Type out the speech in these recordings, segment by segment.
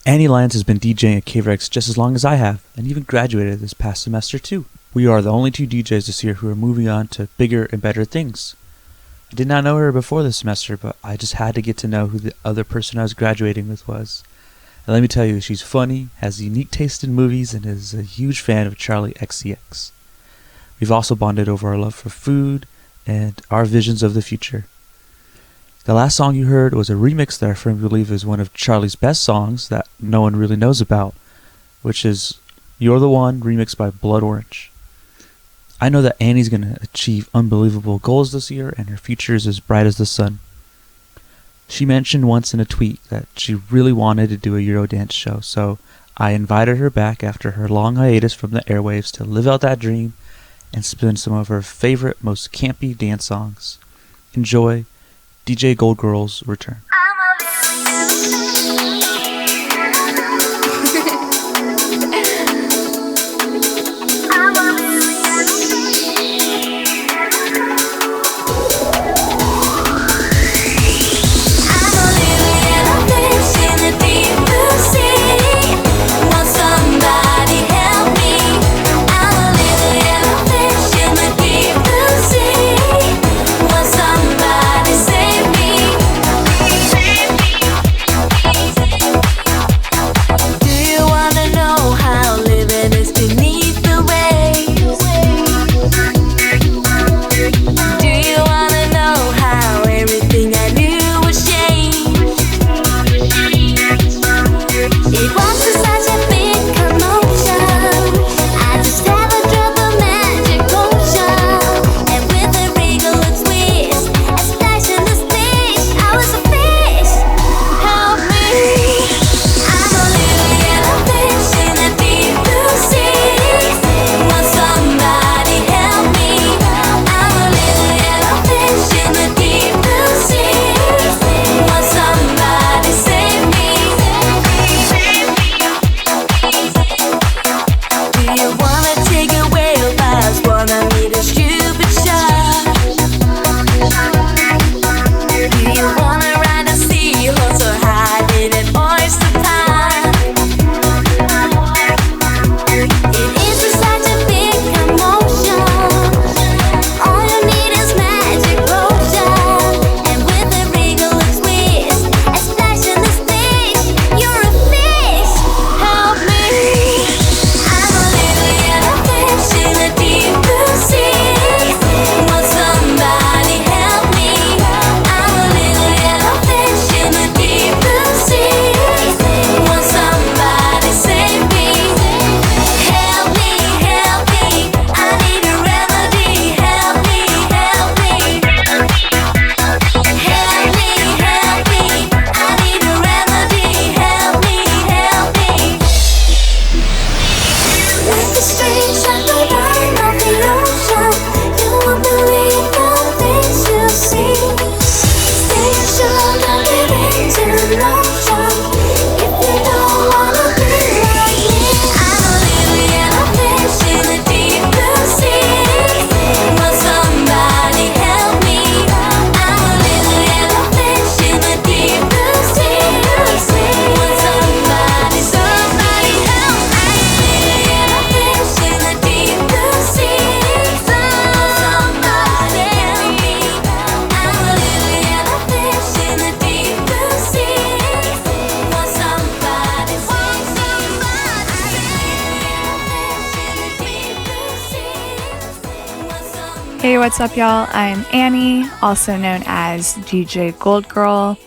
Annie Lyons has been DJing at KVRX just as long as I have, and even graduated this past semester too. We are the only two DJs this year who are moving on to bigger and better things. I did not know her before this semester, but I just had to get to know who the other person I was graduating with was. And let me tell you, she's funny, has a unique taste in movies, and is a huge fan of Charlie XCX. We've also bonded over our love for food and our visions of the future. The last song you heard was a remix that I firmly believe is one of Charlie's best songs that no one really knows about, which is You're the One, remixed by Blood Orange. I know that Annie's going to achieve unbelievable goals this year, and her future is as bright as the sun. She mentioned once in a tweet that she really wanted to do a Eurodance show, so I invited her back after her long hiatus from the airwaves to live out that dream and spin some of her favorite, most campy dance songs. Enjoy DJ Gold Girl's return. Hey, what's up, y'all? I'm Annie, also known as DJ Gold Girl,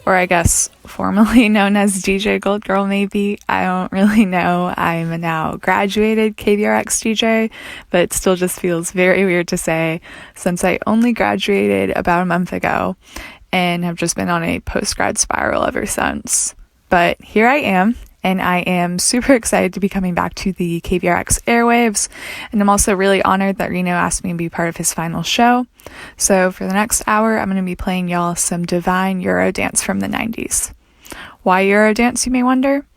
or I guess formerly known as DJ Gold Girl, maybe. I don't really know. I'm a now graduated KVRX DJ, but it still just feels very weird to say since I only graduated about a month ago and have just been on a post-grad spiral ever since. But here I am, and I am super excited to be coming back to the KVRX airwaves, and I'm also really honored that Reno asked me to be part of his final show. So for the next hour, I'm going to be playing y'all some divine Eurodance from the 90s. Why Eurodance, you may wonder?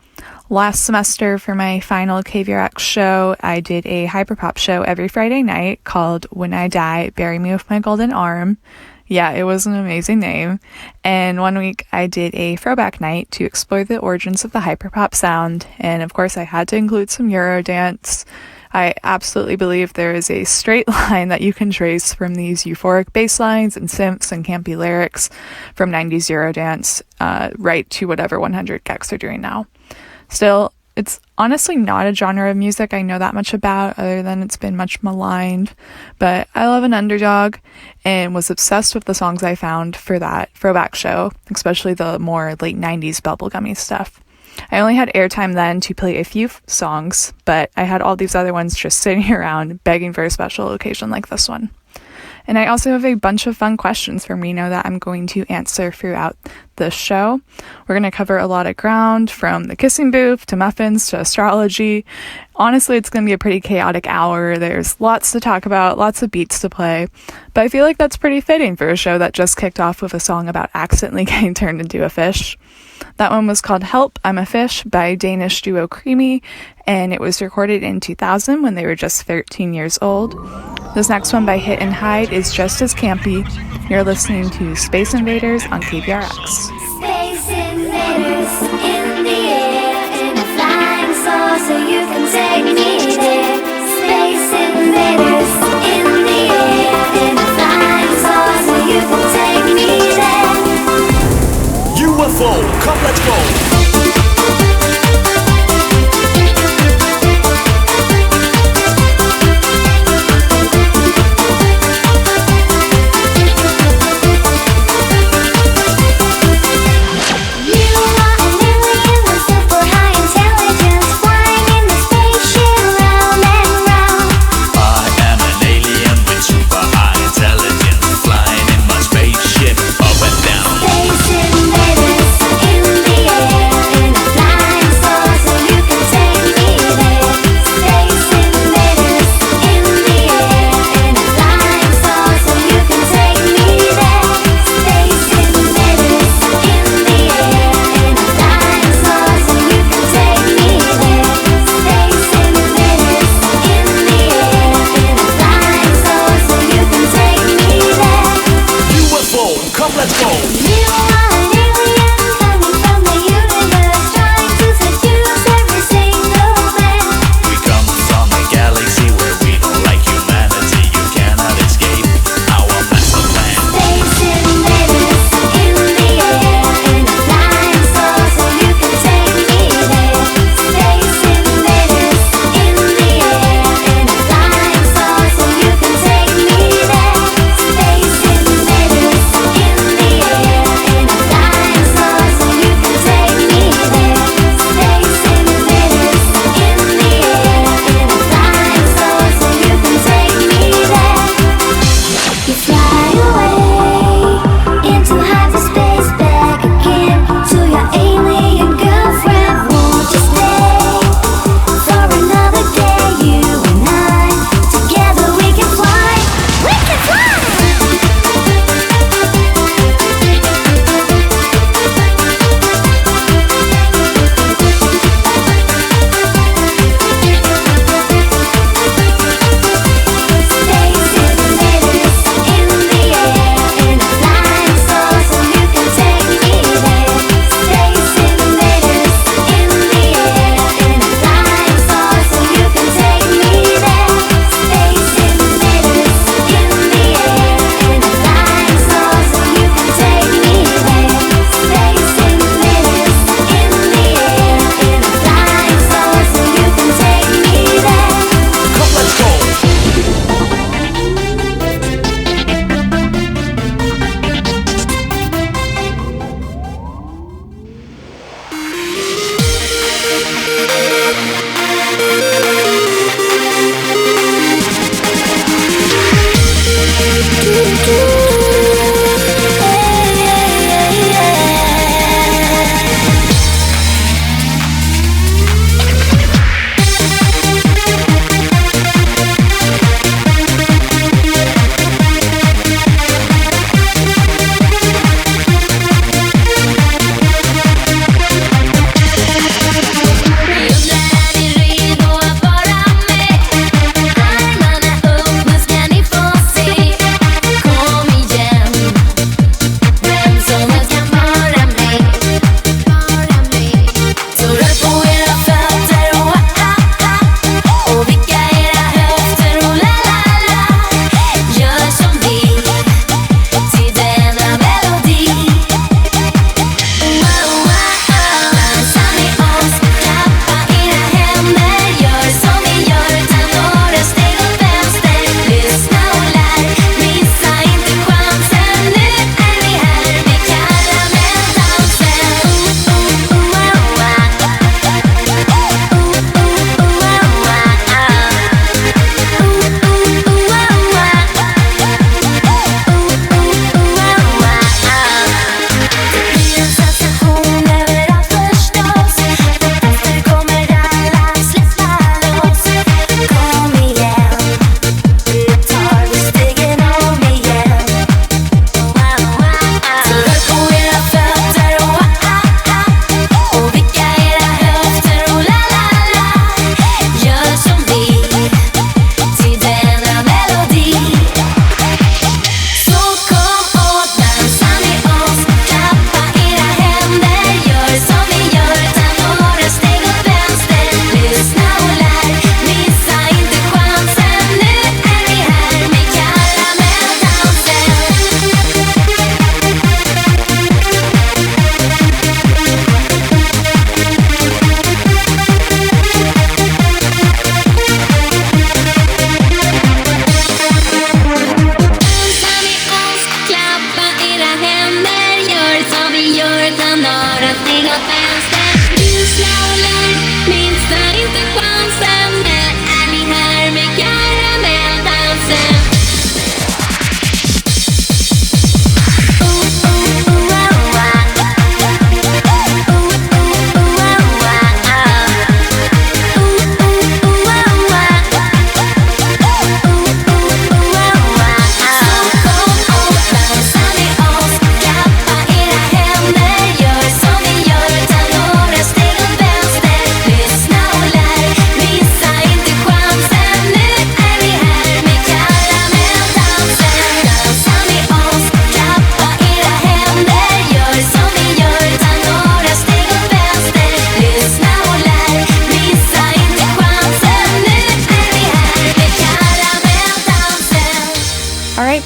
Last semester for my final KVRX show, I did a hyperpop show every Friday night called When I Die, Bury Me With My Golden Arm. Yeah, it was an amazing name. And one week I did a throwback night to explore the origins of the hyperpop sound. And of course, I had to include some Eurodance. I absolutely believe there is a straight line that you can trace from these euphoric bass lines and synths and campy lyrics from 90s Eurodance right to whatever 100 gecs are doing now. Still, it's honestly not a genre of music I know that much about, other than it's been much maligned, but I love an underdog and was obsessed with the songs I found for that throwback show, especially the more late 90s bubblegummy stuff. I only had airtime then to play a few songs, but I had all these other ones just sitting around begging for a special occasion like this one. And I also have a bunch of fun questions from Reno that I'm going to answer throughout the show. We're going to cover a lot of ground, from the kissing booth to muffins to astrology. Honestly, it's going to be a pretty chaotic hour. There's lots to talk about, lots of beats to play. But I feel like that's pretty fitting for a show that just kicked off with a song about accidentally getting turned into a fish. That one was called Help, I'm a Fish by Danish duo Creamy, and it was recorded in 2000 when they were just 13 years old. This next one by Hit and Hide is just as campy. You're listening to Space Invaders on KPRX. Space invaders in the air, in a flying saucer, you can take me there. Space invaders in the air, in a flying saucer, you can take me there. UFO, come let's go. Space invaders in the air.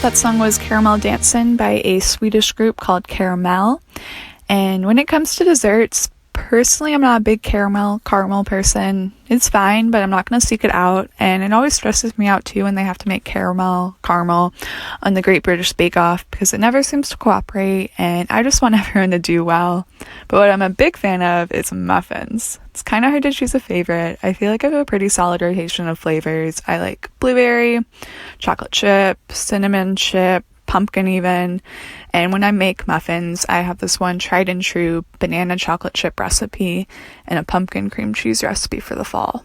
That song was Caramelldansen by a Swedish group called Caramell. And when it comes to desserts, personally, I'm not a big caramel person. It's fine, but I'm not going to seek it out. And it always stresses me out too when they have to make caramel on the Great British Bake Off, because it never seems to cooperate, and I just want everyone to do well. But what I'm a big fan of is muffins. It's kind of hard to choose a favorite. I feel like I have a pretty solid rotation of flavors. I like blueberry, chocolate chip, cinnamon chip, pumpkin even. And when I make muffins, I have this one tried and true banana chocolate chip recipe and a pumpkin cream cheese recipe for the fall.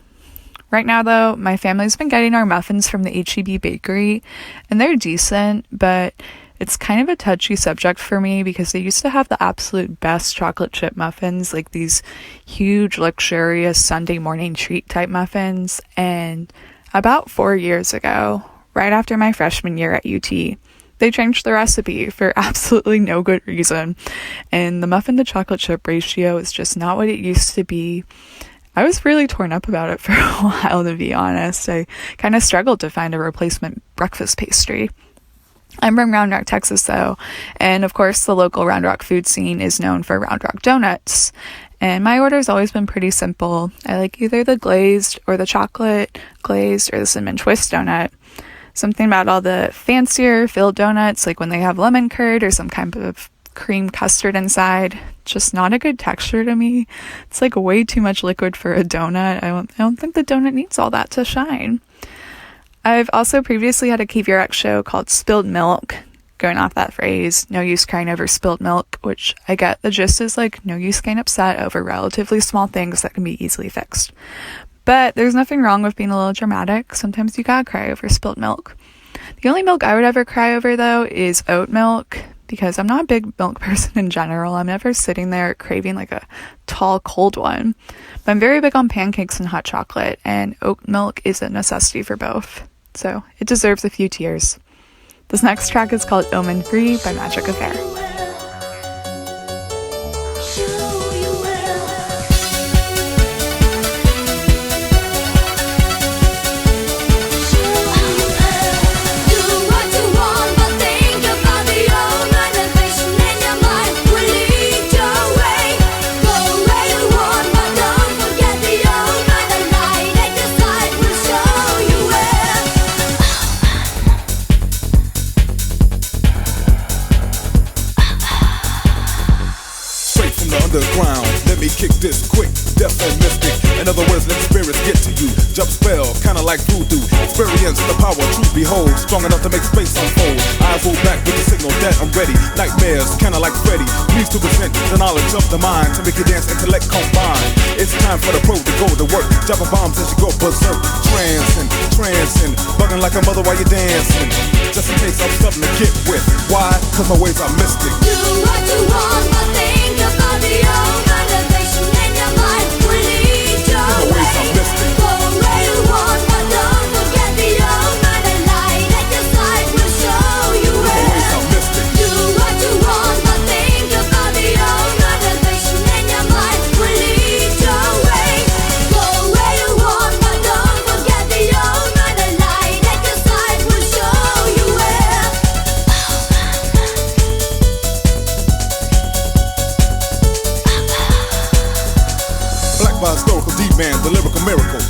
Right now though, my family's been getting our muffins from the H-E-B bakery, and they're decent, but it's kind of a touchy subject for me because they used to have the absolute best chocolate chip muffins, like these huge, luxurious Sunday morning treat type muffins. And about 4 years ago, right after my freshman year at UT, they changed the recipe for absolutely no good reason, and the muffin to chocolate chip ratio is just not what it used to be. I was really torn up about it for a while, to be honest. I kind of struggled to find a replacement breakfast pastry. I'm from Round Rock, Texas, though, and of course the local Round Rock food scene is known for Round Rock donuts. And my order's always been pretty simple. I like either the glazed or the chocolate glazed or the cinnamon twist donut. Something about all the fancier filled donuts, like when they have lemon curd or some kind of cream custard inside, just not a good texture to me. It's like way too much liquid for a donut. I don't think the donut needs all that to shine. I've also previously had a KVRX show called Spilled Milk, going off that phrase, no use crying over spilled milk, which I get the gist is like no use getting upset over relatively small things that can be easily fixed. But there's nothing wrong with being a little dramatic. Sometimes you gotta cry over spilled milk. The only milk I would ever cry over, though, is oat milk, because I'm not a big milk person in general. I'm never sitting there craving like a tall, cold one. But I'm very big on pancakes and hot chocolate, and oat milk is a necessity for both. So it deserves a few tears. This next track is called Omen Free by Magic Affair. Underground, let me kick this quick, deaf and mystic. In other words, let spirits get to you. Jump spell, kinda like voodoo. Experience the power, truth behold. Strong enough to make space unfold. Eyes roll back with the signal that I'm ready. Nightmares, kinda like Freddy. Please to present the knowledge of the mind to make your dance intellect combine. It's time for the pro to go to work. Dropping bombs as you go berserk. Trancing, bugging like a mother while you're dancing. Just in case I'm something to get with. Why? Cause my ways are mystic. Do what you want, but think about the old motivation in your mind will lead your My ways are way. mystic. Go where you want, but don't forget the old night and light at your side will show you My where. ways are mystic. Do what you want, but think about the old motivation in your mind will lead your way. Go where you want, but don't forget the old night and light at your side will show you where. Black by historical D-man, the lyrical miracle.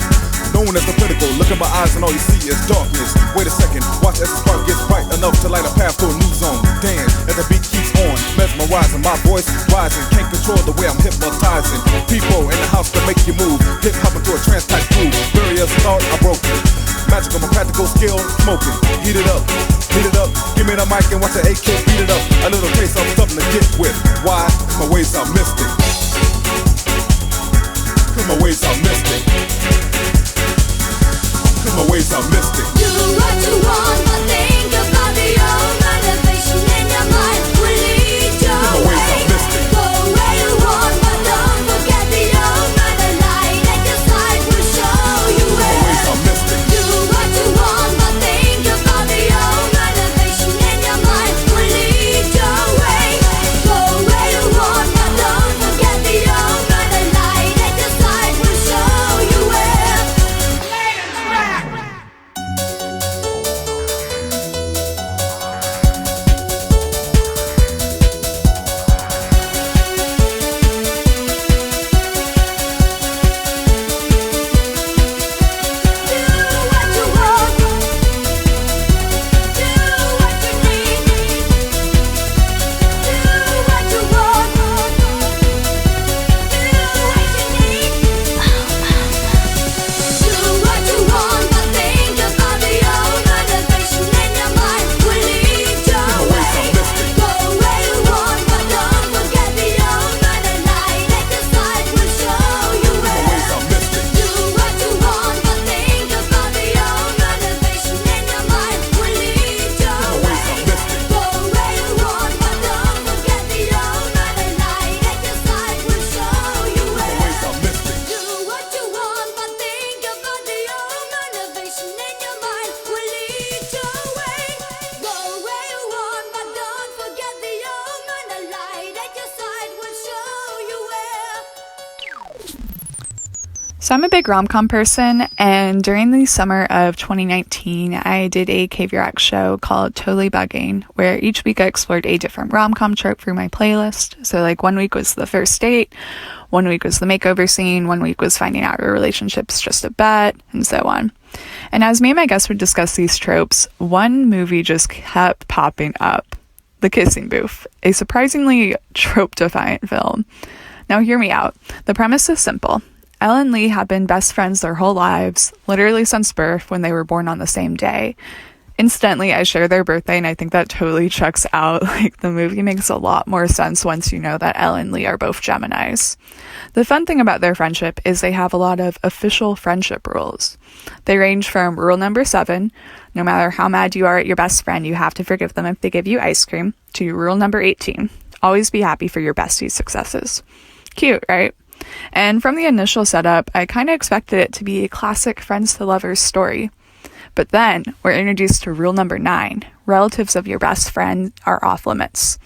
Known as the critical, look in my eyes and all you see is darkness. Wait a second, watch as the spark gets bright enough to light a path to a new zone. Dance as the beat keeps on, mesmerizing, my voice rising. Can't control the way I'm hypnotizing. People in the house that make you move, hip hop into a trance type groove. Barriers thought I broke it. Magical, my practical skill, smoking. Heat it up, give me the mic and watch the AK beat it up. A little taste of something to get with. Why? My ways are mystic. Cause my ways are mystic. Cause my ways are mystic. Do what you want, but think about the old motivation in your mind will lead your My ways are way. mystic. Go where you want, but don't forget the old night and light at your side will show you My where. ways are mystic. Do what you want, but think about the old motivation in your mind will lead your way. Go where you want, but don't forget the old night and light at your side will show you where. So I'm a big rom-com person, and during the summer of 2019, I did a KVRX show called Totally Bugging, where each week I explored a different rom-com trope through my playlist. So like one week was the first date, one week was the makeover scene, one week was finding out your relationship's just a bet, and so on. And as me and my guests would discuss these tropes, one movie just kept popping up. The Kissing Booth, a surprisingly trope-defiant film. Now hear me out. The premise is simple. Elle and Lee have been best friends their whole lives, literally since birth when they were born on the same day. Instantly, I share their birthday, and I think that totally checks out. Like, the movie makes a lot more sense once you know that Elle and Lee are both Geminis. The fun thing about their friendship is they have a lot of official friendship rules. They range from rule number 7, no matter how mad you are at your best friend, you have to forgive them if they give you ice cream, to rule number 18, always be happy for your bestie's successes. Cute, right? And from the initial setup, I kind of expected it to be a classic friends to lovers story. But then we're introduced to rule number 9. Relatives of your best friend are off limits.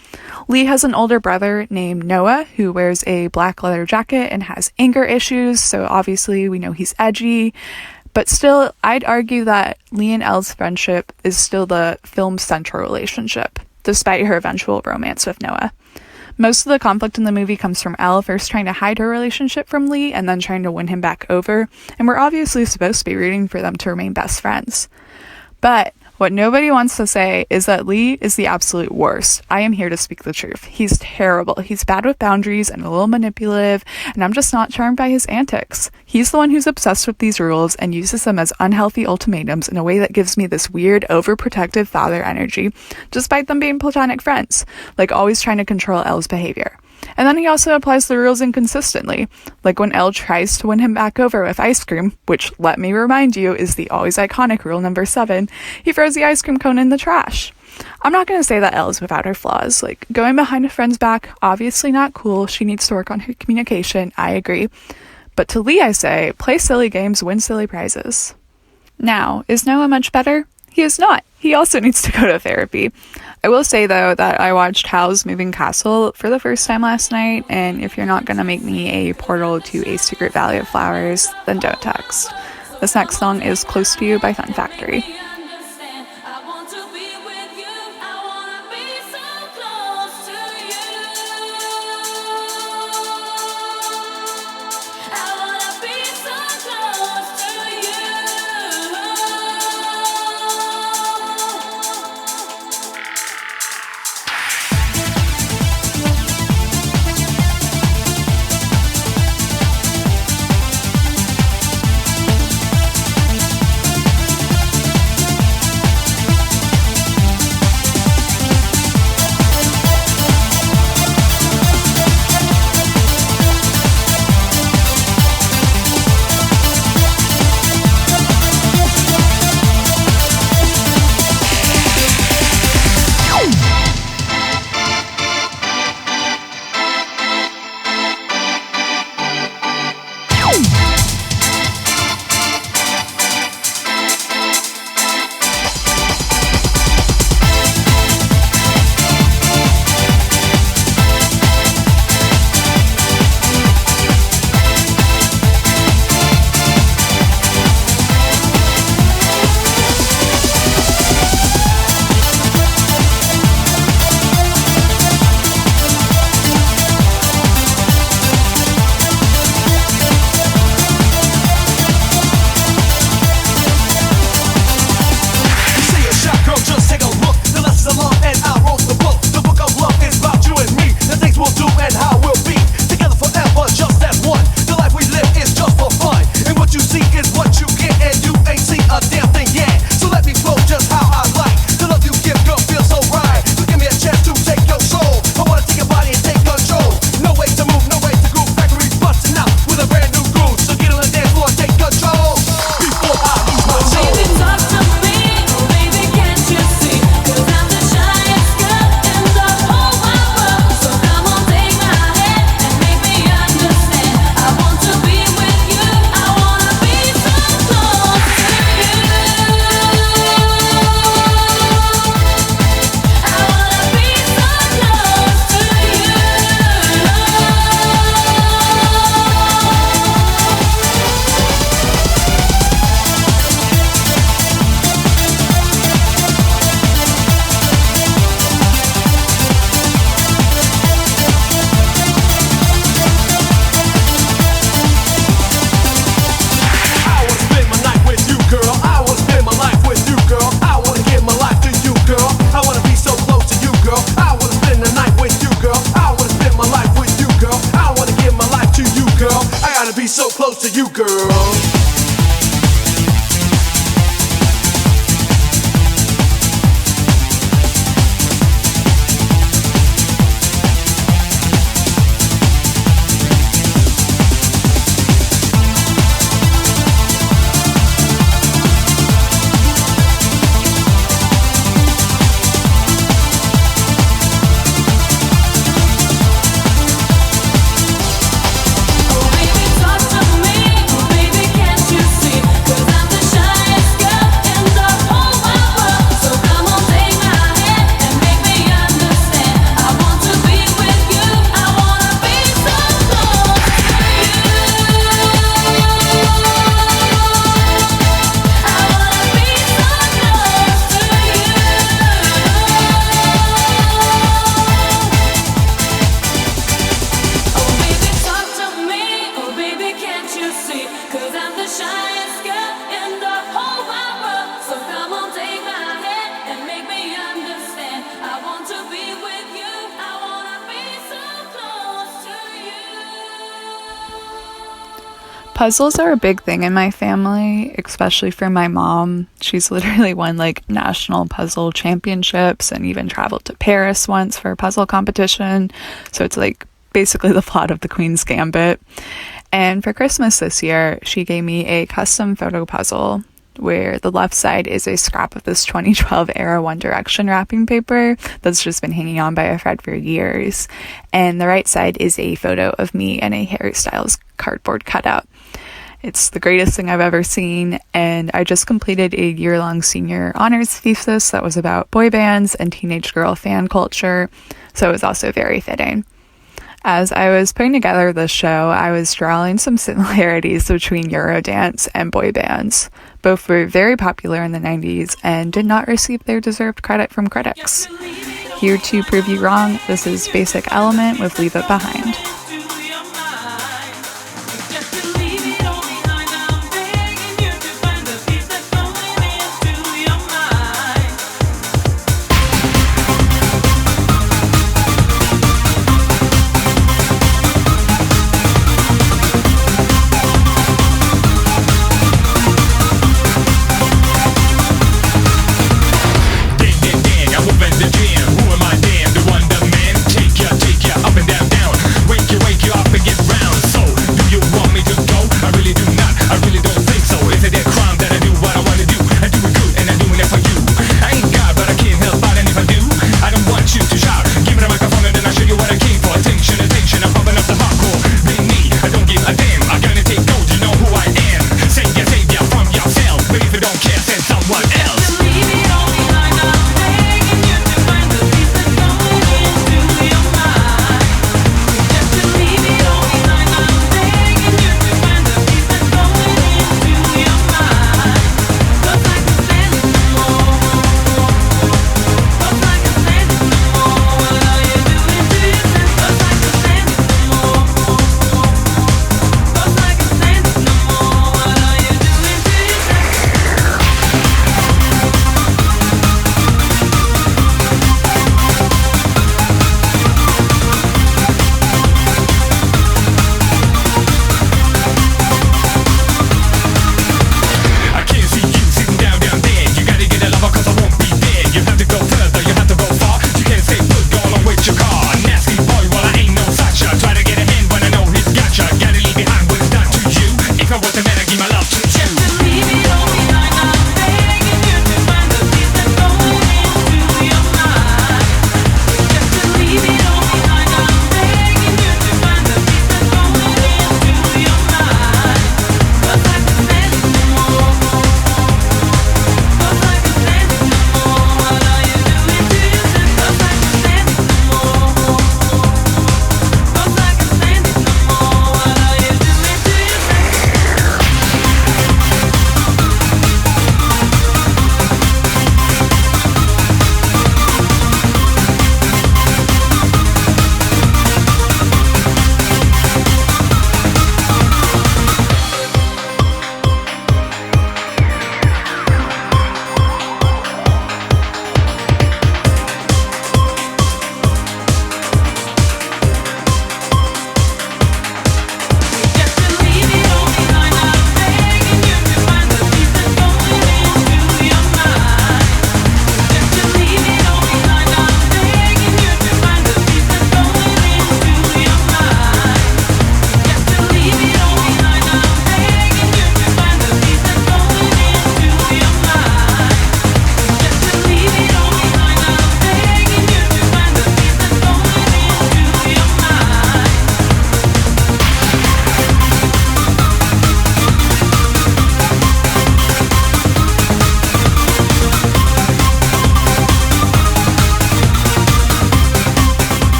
Lee has an older brother named Noah who wears a black leather jacket and has anger issues, so obviously we know he's edgy. But still, I'd argue that Lee and Elle's friendship is still the film's central relationship, despite her eventual romance with Noah. Most of the conflict in the movie comes from Elle first trying to hide her relationship from Lee and then trying to win him back over, and we're obviously supposed to be rooting for them to remain best friends. But what nobody wants to say is that Lee is the absolute worst. I am here to speak the truth. He's terrible. He's bad with boundaries and a little manipulative, and I'm just not charmed by his antics. He's the one who's obsessed with these rules and uses them as unhealthy ultimatums in a way that gives me this weird, overprotective father energy, despite them being platonic friends, like always trying to control Elle's behavior. And then he also applies the rules inconsistently, like when Elle tries to win him back over with ice cream, which, let me remind you, is the always iconic rule number 7, he throws the ice cream cone in the trash. I'm not going to say that Elle is without her flaws, like going behind a friend's back, obviously not cool, she needs to work on her communication, I agree. But to Lee I say, play silly games, win silly prizes. Now, is Noah much better? He is not. He also needs to go to therapy. I will say, though, that I watched Howl's Moving Castle for the first time last night, and if you're not going to make me a portal to a secret valley of flowers, then don't text. This next song is Close to You by Fun Factory. wanna be so close to you, girl. Puzzles are a big thing in my family, especially for my mom. She's literally won like national puzzle championships and even traveled to Paris once for a puzzle competition. So it's like basically the plot of the Queen's Gambit. And for Christmas this year, she gave me a custom photo puzzle where the left side is a scrap of this 2012 era One Direction wrapping paper that's just been hanging on by a thread for years. And the right side is a photo of me and a Harry Styles cardboard cutout. It's the greatest thing I've ever seen, and I just completed a year-long senior honors thesis that was about boy bands and teenage girl fan culture, so it was also very fitting. As I was putting together this show, I was drawing some similarities between Eurodance and boy bands. Both were very popular in the 90s and did not receive their deserved credit from critics. Here to prove you wrong, this is Basic Element with Leave It Behind. Who am I, damn, the wonder man? Take ya, up and down, down. Wake you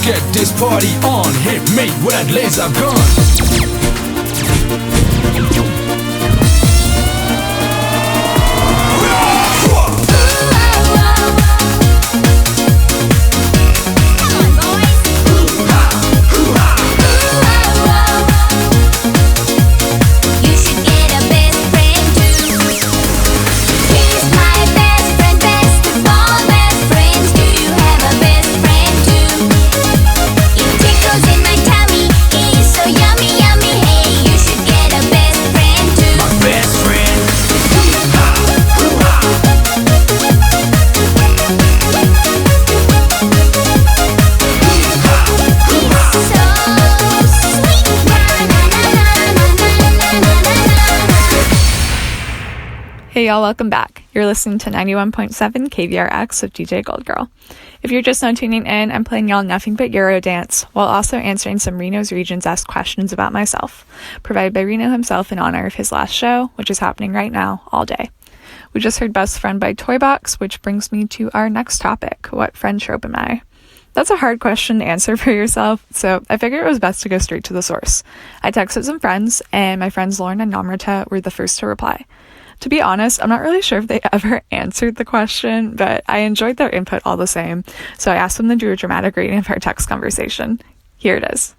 Let's get this party on. Hit me with that laser gun. You should get a best friend too. He's my best friend, best of all best friends. Do you have a best friend too? It tickles in my tummy, he's so yummy, yummy. Hey, you should get a best friend too. My best friend. Hey y'all, welcome back. You're listening to 91.7 KVRX with DJ Gold Girl. If you're just now tuning in, I'm playing y'all nothing but Eurodance, while also answering some Renos Regions asked questions about myself, provided by Reno himself in honor of his last show, which is happening right now, all day. We just heard Best Friend by Toybox, which brings me to our next topic, what friend trope am I? That's a hard question to answer for yourself, so I figured it was best to go straight to the source. I texted some friends, and my friends Lauren and Namrata were the first to reply. To be honest, I'm not really sure if they ever answered the question, but I enjoyed their input all the same, so I asked them to do a dramatic reading of our text conversation. Here it is.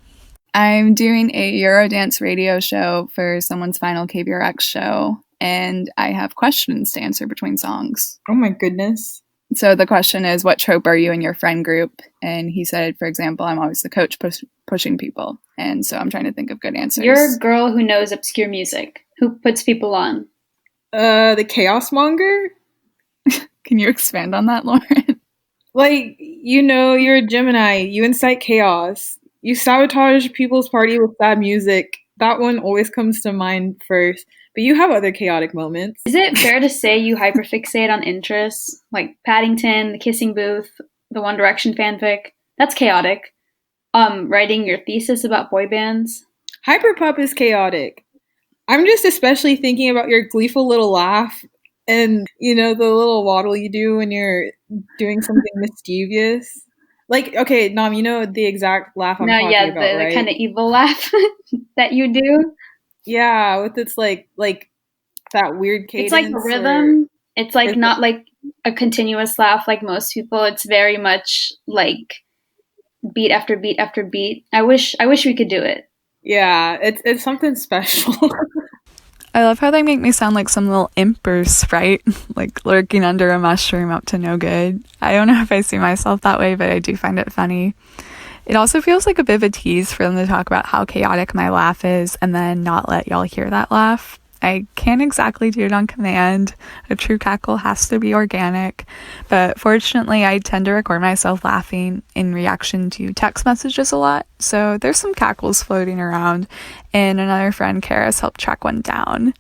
I'm doing a Eurodance radio show for someone's final KBRX show, and I have questions to answer between songs. Oh my goodness. So the question is, what trope are you in your friend group? And he said, for example, I'm always the coach pushing people. And so I'm trying to think of good answers. You're a girl who knows obscure music, who puts people on. The chaos monger? Can you expand on that, Lauren? Like, you know, you're a Gemini. You incite chaos. You sabotage people's party with bad music. That one always comes to mind first. But you have other chaotic moments. Is it fair to say you hyperfixate on interests? Like Paddington, The Kissing Booth, the One Direction fanfic? That's chaotic. Writing your thesis about boy bands? Hyperpop is chaotic. I'm just especially thinking about your gleeful little laugh and, you know, the little waddle you do when you're doing something mischievous. Like, okay, Nam, you know the exact laugh I'm talking about, right? The kind of evil laugh that you do. Yeah, with its like that weird cadence. It's like a rhythm. It's like not like a continuous laugh like most people. It's very much like beat after beat after beat. I wish we could do it. Yeah, it's something special. I love how they make me sound like some little imp or sprite, like lurking under a mushroom up to no good. I don't know if I see myself that way, but I do find it funny. It also feels like a bit of a tease for them to talk about how chaotic my laugh is and then not let y'all hear that laugh. I can't exactly do it on command. A true cackle has to be organic. But fortunately, I tend to record myself laughing in reaction to text messages a lot. So there's some cackles floating around. And another friend, Karis, helped track one down.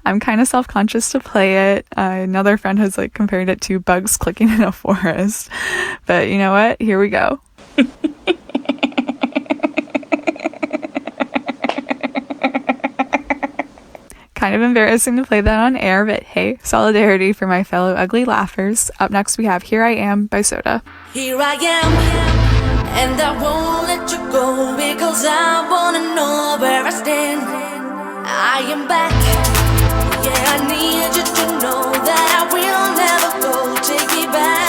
I'm kind of self-conscious to play it. Another friend has compared it to bugs clicking in a forest. But you know what? Here we go. Kind of embarrassing to play that on air, but hey, solidarity for my fellow ugly laughers. Up next we have Here I Am by Soda. Here I am, and I won't let you go because I wanna know where I stand. I am back, yeah, I need you to know that I will never go. Take me back.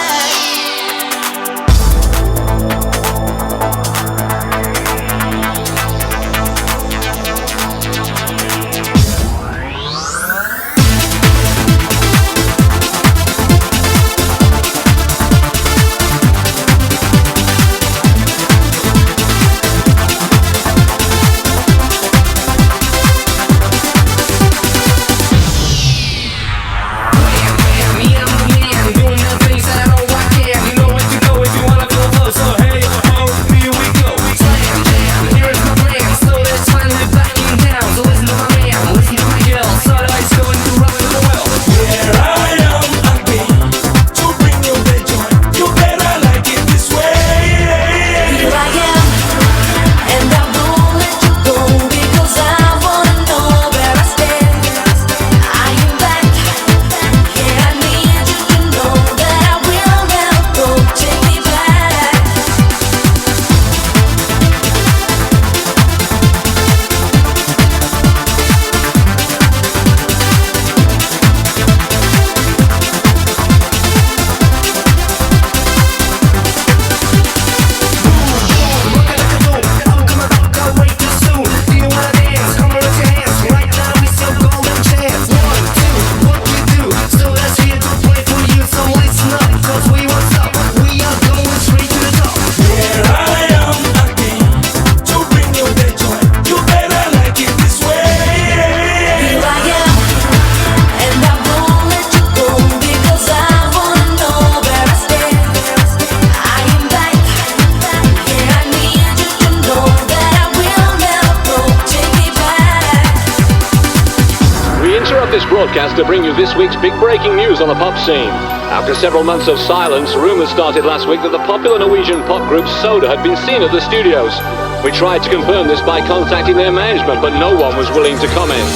broadcast to bring you this week's big breaking news on the pop scene. After several months of silence, rumours started last week that the popular Norwegian pop group Soda had been seen at the studios. We tried to confirm this by contacting their management, but no one was willing to comment.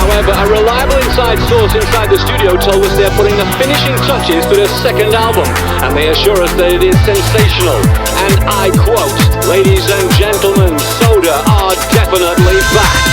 However, a reliable inside source inside the studio told us they're putting the finishing touches to their second album, and they assure us that it is sensational. And I quote, "Ladies and gentlemen, Soda are definitely back."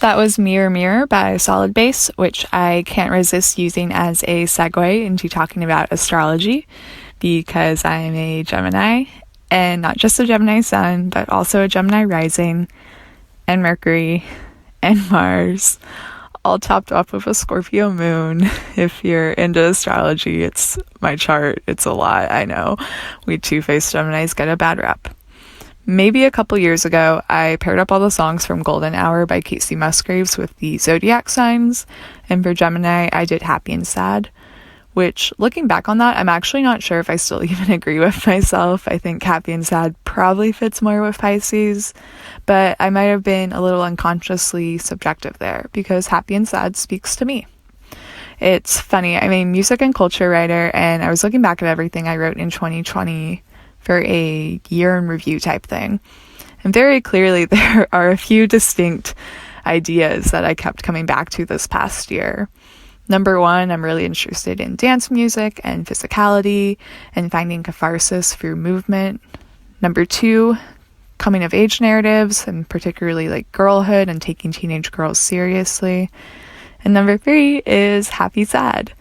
That was Mirror Mirror by Solid Base, which I can't resist using as a segue into talking about astrology because I'm a Gemini, and not just a Gemini sun, but also a Gemini rising. and Mercury and Mars, all topped off with a Scorpio moon. If you're into astrology, it's my chart. It's a lot, I know. We two-faced Geminis get a bad rep. Maybe a couple years ago, I paired up all the songs from Golden Hour by Casey Musgraves with the zodiac signs, and for Gemini, I did Happy and Sad, which, looking back on that, I'm actually not sure if I still even agree with myself. I think Happy and Sad probably fits more with Pisces, but I might have been a little unconsciously subjective there, because Happy and Sad speaks to me. It's funny, I'm a music and culture writer, and I was looking back at everything I wrote in 2020 for a year in review type thing, and very clearly there are a few distinct ideas that I kept coming back to this past year. Number one, I'm really interested in dance music and physicality and finding catharsis through movement. Number two, coming of age narratives, and particularly like girlhood and taking teenage girls seriously. And number three is happy sad,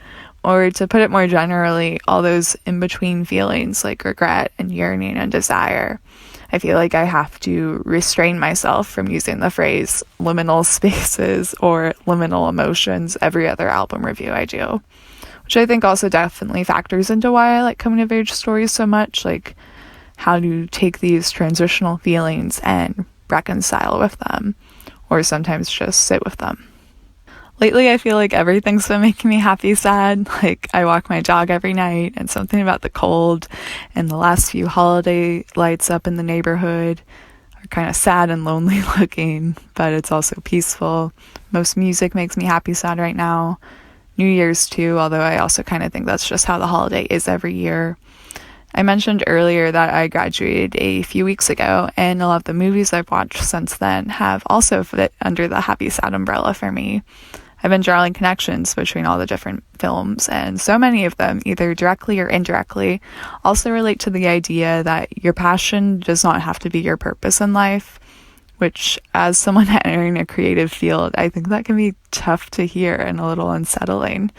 or to put it more generally, all those in-between feelings like regret and yearning and desire. I feel like I have to restrain myself from using the phrase liminal spaces or liminal emotions every other album review I do, which I think also definitely factors into why I like coming of age stories so much, like how to take these transitional feelings and reconcile with them, or sometimes just sit with them. Lately, I feel like everything's been making me happy sad. Like, I walk my dog every night, and something about the cold and the last few holiday lights up in the neighborhood are kind of sad and lonely looking, but it's also peaceful. Most music makes me happy sad right now. New Year's too, although I also kind of think that's just how the holiday is every year. I mentioned earlier that I graduated a few weeks ago, and a lot of the movies I've watched since then have also fit under the happy sad umbrella for me. I've been drawing connections between all the different films, and so many of them, either directly or indirectly, also relate to the idea that your passion does not have to be your purpose in life, which, as someone entering a creative field, I think that can be tough to hear and a little unsettling.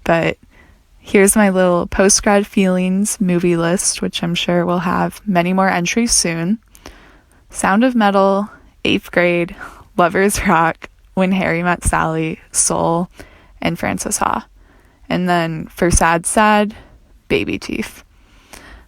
But here's my little post-grad feelings movie list, which I'm sure will have many more entries soon. Sound of Metal, 8th Grade, Lovers Rock, When Harry Met Sally, Soul, and Frances Ha. And then for Sad Sad, Baby Teeth.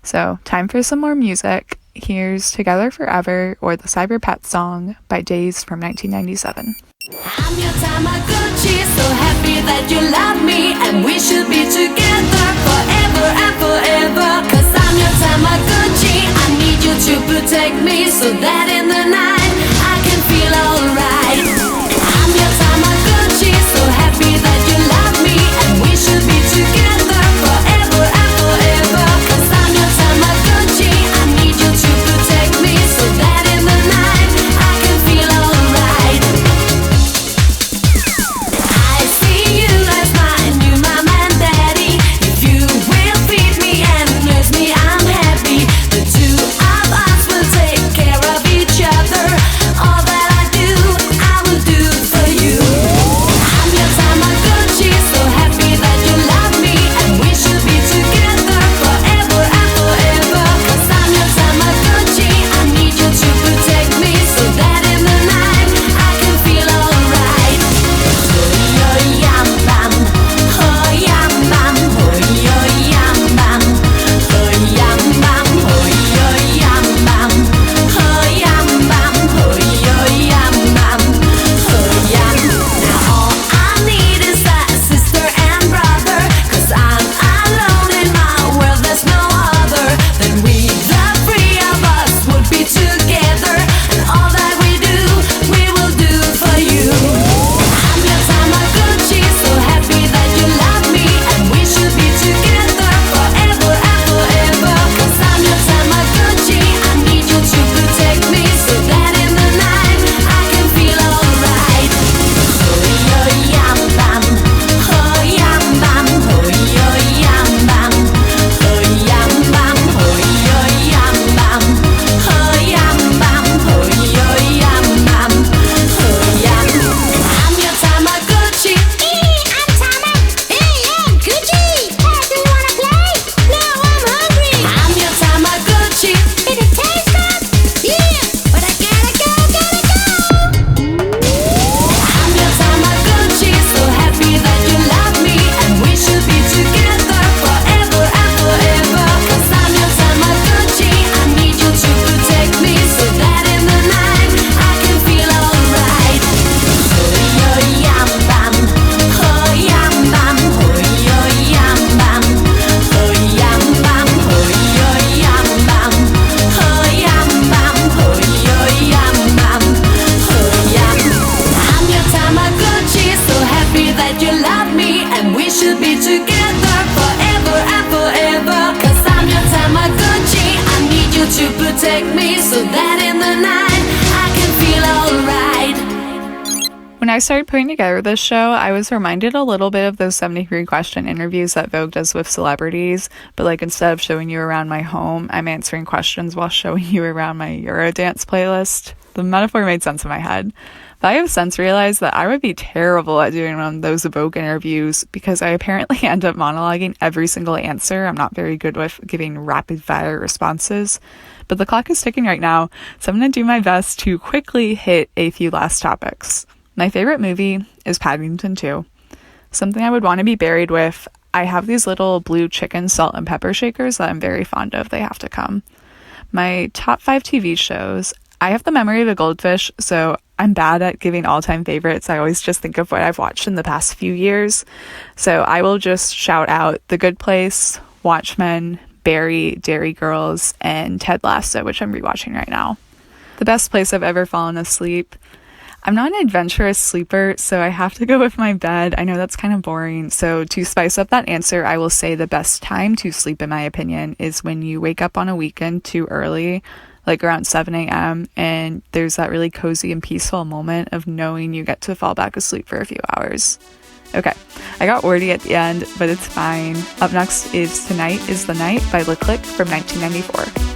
So time for some more music. Here's Together Forever, or the Cyber Pet song by Daze from 1997. I'm your Tamagotchi, so happy that you love me, and we should be together forever and forever. Cause I'm your Tamagotchi, I need you to protect me, so that in the night I can feel alright. I'm your Tamagotchi, so happy that you love me, and we should be together forever and forever. Cause I'm your Tamagotchi, I need you to protect me, so that in the night I can feel alright. I see you as my new mom and daddy. If you will feed me and nurse me, I'm happy. The two of us will take care of each take me so that in the night I can feel alright. When I started putting together this show, I was reminded a little bit of those 73 question interviews that Vogue does with celebrities, but like instead of showing you around my home, I'm answering questions while showing you around my Eurodance playlist. The metaphor made sense in my head. But I have since realized that I would be terrible at doing one of those Vogue interviews because I apparently end up monologuing every single answer. I'm not very good with giving rapid fire responses. But the clock is ticking right now, so I'm going to do my best to quickly hit a few last topics. My favorite movie is Paddington 2. Something I would want to be buried with, I have these little blue chicken salt and pepper shakers that I'm very fond of. They have to come. My top 5 TV shows, I have the memory of a goldfish, so I'm bad at giving all-time favorites. I always just think of what I've watched in the past few years. So I will just shout out The Good Place, Watchmen, Barry, Dairy Girls, and Ted Lasso, which I'm rewatching right now. The best place I've ever fallen asleep. I'm not an adventurous sleeper, so I have to go with my bed. I know that's kind of boring. So to spice up that answer, I will say the best time to sleep, in my opinion, is when you wake up on a weekend too early, like around 7 a.m., and there's that really cozy and peaceful moment of knowing you get to fall back asleep for a few hours. Okay, I got wordy at the end, but it's fine. Up next is Tonight is the Night by Le Click from 1994.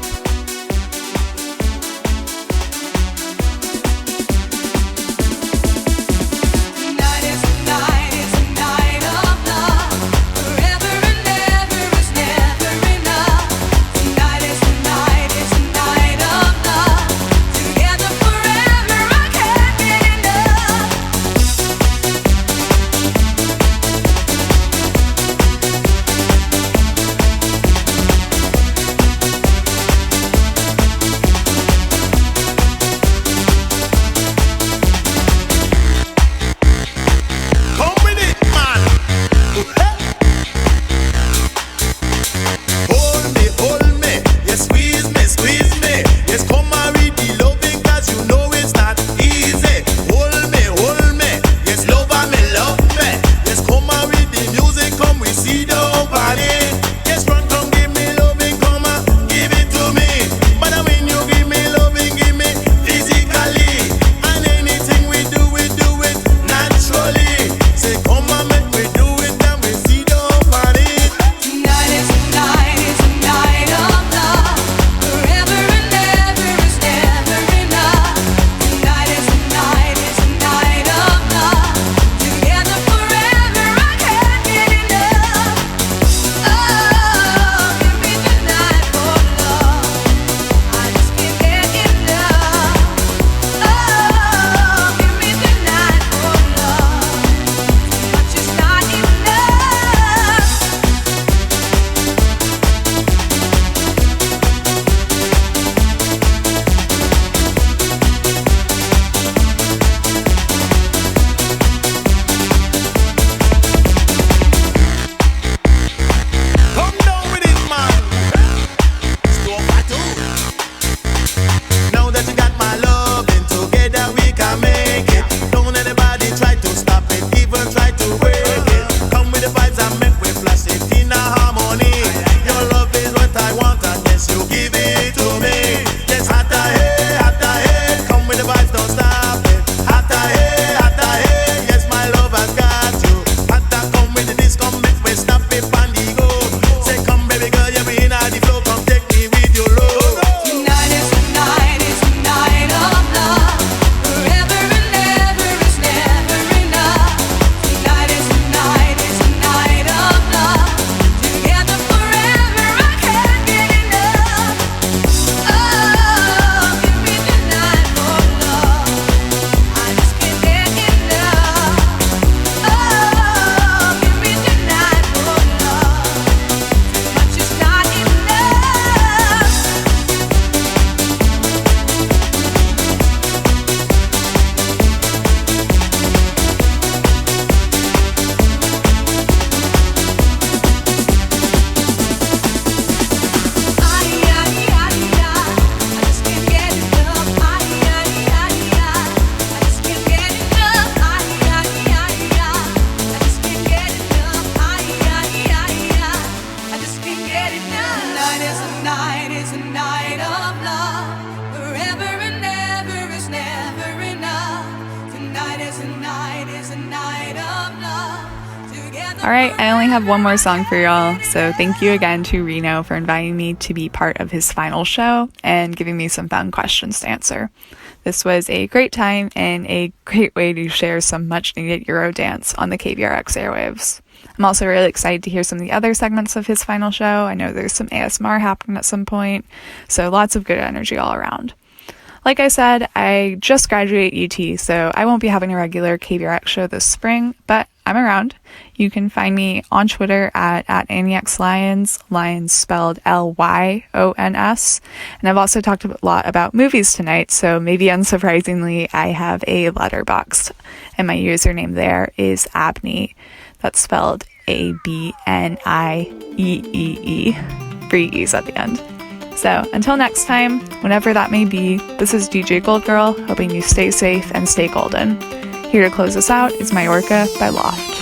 get enough. Tonight is a night, is a night of love. Forever and ever is never enough. Tonight is a night, is a night of love. Together. All right, I only have one more song for y'all, so thank you again to Reno for inviting me to be part of his final show and giving me some fun questions to answer. This was a great time and a great way to share some much needed Eurodance on the KVRX airwaves. I'm also really excited to hear some of the other segments of his final show. I know there's some ASMR happening at some point, so lots of good energy all around. Like I said, I just graduated UT, so I won't be having a regular KVRX show this spring, but I'm around. You can find me on Twitter at AnnieXLyons, Lyons spelled Lyons. And I've also talked a lot about movies tonight, so maybe unsurprisingly, I have a letterboxd, and my username there is Abney. That's spelled Abniee, 3 E's at the end. So until next time, whenever that may be, this is DJ Gold Girl, hoping you stay safe and stay golden. Here to close us out is Mallorca by Loft.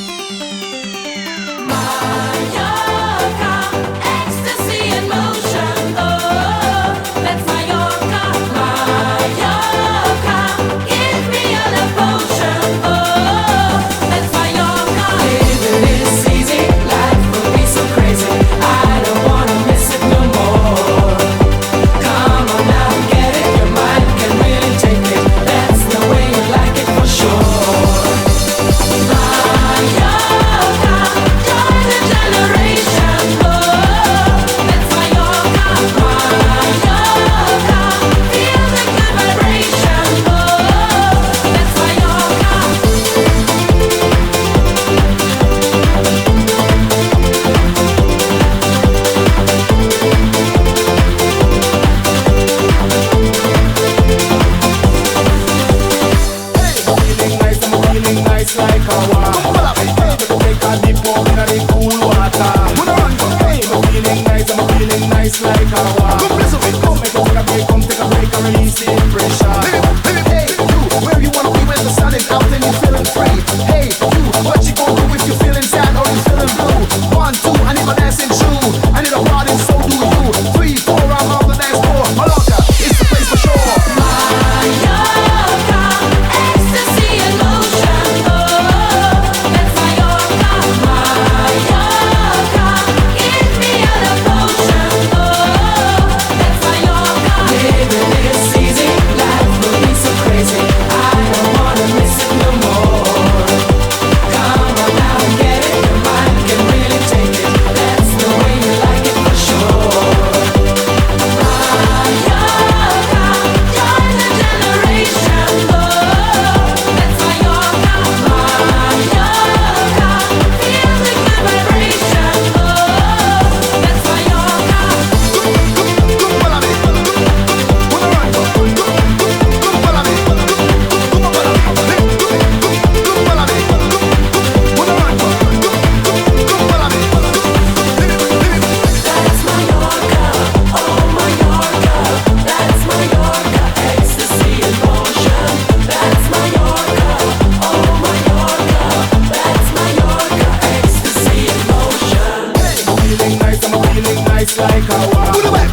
Like a wow. Put it back,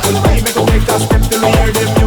make a step to hear them.